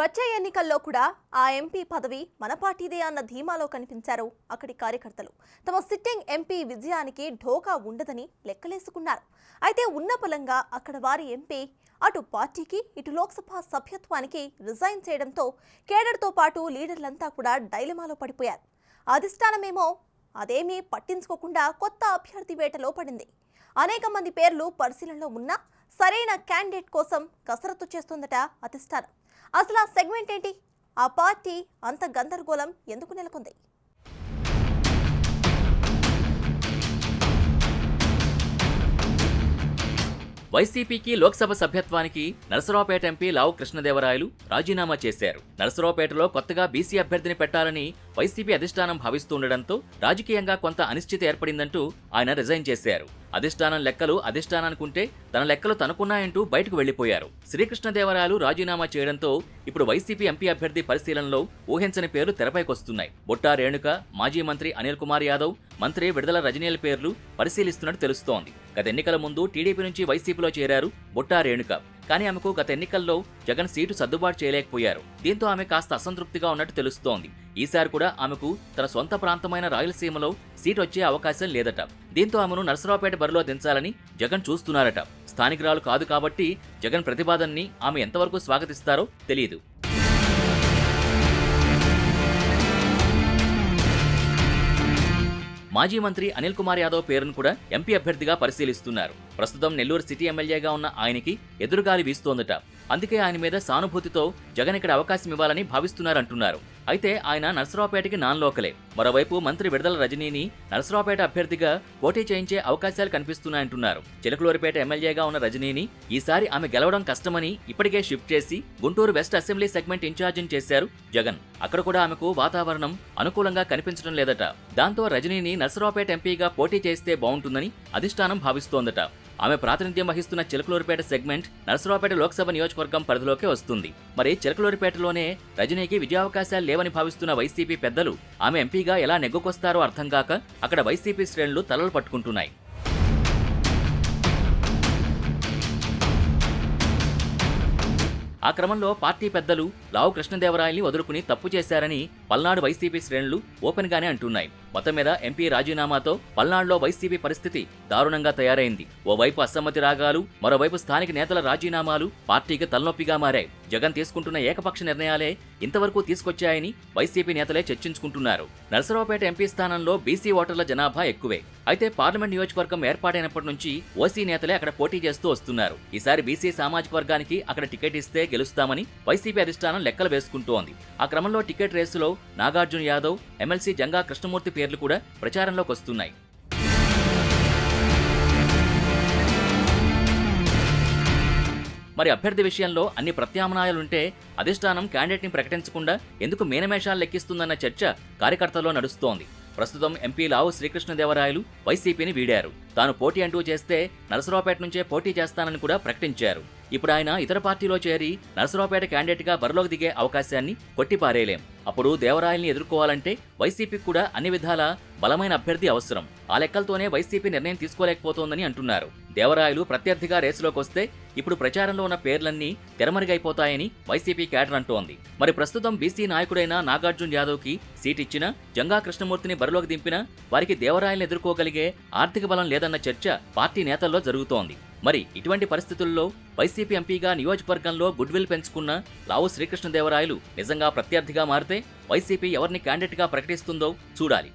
వచ్చే ఎన్నికల్లో కూడా ఆ ఎంపీ పదవి మన పార్టీదే అన్న ధీమాలో కనిపించారు అక్కడి కార్యకర్తలు. తమ సిట్టింగ్ ఎంపీ విజయానికి ఢోకా ఉండదని లెక్కలేసుకున్నారు. అయితే ఉన్నపలంగా అక్కడ వారి ఎంపీ అటు పార్టీకి ఇటు లోక్సభ సభ్యత్వానికి రిజైన్ చేయడంతో కేడర్తో పాటు లీడర్లంతా కూడా డైలమాలో పడిపోయారు. అధిష్టానమేమో అదేమీ పట్టించుకోకుండా కొత్త అభ్యర్థి వేటలో పడింది. అనేక మంది పేర్లు పరిశీలనలో ఉన్నా సరైన క్యాండిడేట్ కోసం కసరత్తు చేస్తుందట అధిష్టానం. అసలు ఆ సెగ్మెంట్ ఏంటి? ఆ పార్టీ అంత గందరగోళం ఎందుకు నెలకొంది? వైసీపీకి లోక్సభ సభ్యత్వానికి నరసరావుపేట ఎంపీ లావు కృష్ణదేవరాయలు రాజీనామా చేశారు. నరసరావుపేటలో కొత్తగా బీసీ అభ్యర్థిని పెట్టాలని వైసీపీ అధిష్టానం భావిస్తుండటంతో రాజకీయంగా కొంత అనిశ్చితి ఏర్పడిందంటూ ఆయన రిజైన్ చేశారు. అధిష్టానం లెక్కలు అధిష్టానానికుంటే తన లెక్కలు తనకున్నాయంటూ బయటకు వెళ్లిపోయారు. శ్రీకృష్ణదేవరాయలు రాజీనామా చేయడంతో ఇప్పుడు వైసీపీ ఎంపీ అభ్యర్థి పరిశీలనలో ఊహించని పేర్లు తెరపైకొస్తున్నాయి. బొట్టా రేణుక, మాజీ మంత్రి అనిల్ కుమార్ యాదవ్, మంత్రి విడుదల రజనీల పేర్లు పరిశీలిస్తున్నట్టు తెలుస్తోంది. గత ఎన్నికల ముందు టీడీపీ నుంచి వైసీపీలో చేరారు బొట్టా రేణుక. కానీ ఆమెకు గత ఎన్నికల్లో జగన్ సీటు సర్దుబాటు చేయలేకపోయారు. దీంతో ఆమె కాస్త అసంతృప్తిగా ఉన్నట్టు తెలుస్తోంది. ఈసారి కూడా ఆమెకు తన సొంత ప్రాంతమైన రాయలసీమలో సీటు వచ్చే అవకాశం లేదట. దీంతో ఆమెను నరసరావుపేట బరిలో దించాలని జగన్ చూస్తున్నారట. స్థానికురాలు కాదు కాబట్టి జగన్ ప్రతిపాదనని ఆమె ఎంతవరకు స్వాగతిస్తారో తెలియదు. మాజీ మంత్రి అనిల్ కుమార్ యాదవ్ పేరును కూడా ఎంపీ అభ్యర్థిగా పరిశీలిస్తున్నారు. ప్రస్తుతం నెల్లూరు సిటీ ఎమ్మెల్యేగా ఉన్న ఆయనకి ఎదురుగాలి వీస్తోందట. అందుకే ఆయన మీద సానుభూతితో జగన్ ఇక్కడ అవకాశం ఇవ్వాలని భావిస్తున్నారంటున్నారు. అయితే ఆయన నరసరావుపేటకి నాన్ లోకలే. మరోవైపు మంత్రి విడుదల రజనీని నరసరావుపేట అభ్యర్థిగా పోటీ చేయించే అవకాశాలు కనిపిస్తున్నాయంటున్నారు. చిలకలూరిపేట ఎమ్మెల్యేగా ఉన్న రజనీని ఈసారి ఆమె గెలవడం కష్టమని ఇప్పటికే షిఫ్ట్ చేసి గుంటూరు వెస్ట్ అసెంబ్లీ సెగ్మెంట్ ఇన్ఛార్జిని చేశారు జగన్. అక్కడ కూడా ఆమెకు వాతావరణం అనుకూలంగా కనిపించడం లేదట. దాంతో రజనీని నరసరావుపేట ఎంపీగా పోటీ చేస్తే బాగుంటుందని అధిష్టానం భావిస్తోందట. ఆమె ప్రాతినిధ్యం వహిస్తున్న చిలకలూరిపేట సెగ్మెంట్ నరసరావుపేట లోక్సభ నియోజకవర్గం పరిధిలోకే వస్తుంది. మరి చిలకలూరిపేటలోనే రజనీకి విజయావకాశాలు లేవని భావిస్తున్న వైసీపీ పెద్దలు ఆమె ఎంపీగా ఎలా నెగ్గుకొస్తారో అర్థం కాక అక్కడ వైసీపీ శ్రేణులు తలలు పట్టుకుంటున్నాయి. ఆ క్రమంలో పార్టీ పెద్దలు లావు కృష్ణదేవరాయల్ని వదులుకుని తప్పు చేశారని పల్నాడు వైసీపీ శ్రేణులు ఓపెన్ గానే అంటున్నాయి. మొత్తం మీద ఎంపీ రాజీనామాతో పల్నాడులో వైసీపీ పరిస్థితి దారుణంగా తయారైంది. ఓవైపు అసమ్మతి రాగాలు, మరోవైపు స్థానిక నేతల రాజీనామాలు పార్టీకి తలనొప్పిగా మారాయి. జగన్ తీసుకుంటున్న ఏకపక్ష నిర్ణయాలే ఇంతవరకు తీసుకొచ్చాయని వైసీపీ నేతలే చర్చించుకుంటున్నారు. నరసరావుపేట ఎంపీ స్థానంలో బీసీ ఓటర్ల జనాభా ఎక్కువే. అయితే పార్లమెంట్ నియోజకవర్గం ఏర్పాటైనప్పటి నుంచి ఓసీ నేతలే అక్కడ పోటీ చేస్తూ వస్తున్నారు. ఈసారి బీసీ సామాజిక వర్గానికి అక్కడ టికెట్ ఇస్తే గెలుస్తామని వైసీపీ అధిష్టానం లెక్కలు వేసుకుంటోంది. ఆ క్రమంలో టికెట్ రేసులో నాగార్జున యాదవ్, ఎమ్మెల్సీ జంగా కృష్ణమూర్తి పేర్లు కూడా ప్రచారంలోకి వస్తున్నాయి. మరి అభ్యర్థి విషయంలో అన్ని ప్రత్యామ్నాయాలుంటే అధిష్టానం క్యాండిడేట్ని ప్రకటించకుండా ఎందుకు మీనమేషాలు లెక్కిస్తుందన్న చర్చ కార్యకర్తల్లో నడుస్తోంది. ప్రస్తుతం ఎంపీ లావు శ్రీకృష్ణదేవరాయలు వైసీపీని వీడారు. తాను పోటీ అంటూ చేస్తే నరసరావుపేట నుంచే పోటీ చేస్తానని కూడా ప్రకటించారు. ఇప్పుడు ఆయన ఇతర పార్టీలో చేరి నరసరావుపేట క్యాండిడేట్గా బరిలోకి దిగే అవకాశాన్ని కొట్టిపారేయలేం. అప్పుడు దేవరాయల్ని ఎదుర్కోవాలంటే వైసీపీకి కూడా అన్ని విధాల బలమైన అభ్యర్థి అవసరం. ఆ లెక్కలతోనే వైసీపీ నిర్ణయం తీసుకోలేకపోతోందని అంటున్నారు. దేవరాయలు ప్రత్యర్థిగా రేసులోకి వస్తే ఇప్పుడు ప్రచారంలో ఉన్న పేర్లన్నీ తెరమరుగైపోతాయని వైసీపీ క్యాడర్ అంటోంది. మరి ప్రస్తుతం బీసీ నాయకుడైన నాగార్జున యాదవ్కి సీట్ ఇచ్చినా, జంగా కృష్ణమూర్తిని బరిలోకి దింపినా వారికి దేవరాయల్ని ఎదుర్కోగలిగే ఆర్థిక బలం లేదన్న చర్చ పార్టీ నేతల్లో జరుగుతోంది. మరి ఇటువంటి పరిస్థితుల్లో వైసీపీ ఎంపీగా నియోజకవర్గంలో గుడ్విల్ పెంచుకున్న లావు శ్రీకృష్ణదేవరాయలు నిజంగా ప్రత్యర్థిగా మారితే వైసీపీ ఎవరిని క్యాండిడేట్గా ప్రకటిస్తుందో చూడాలి.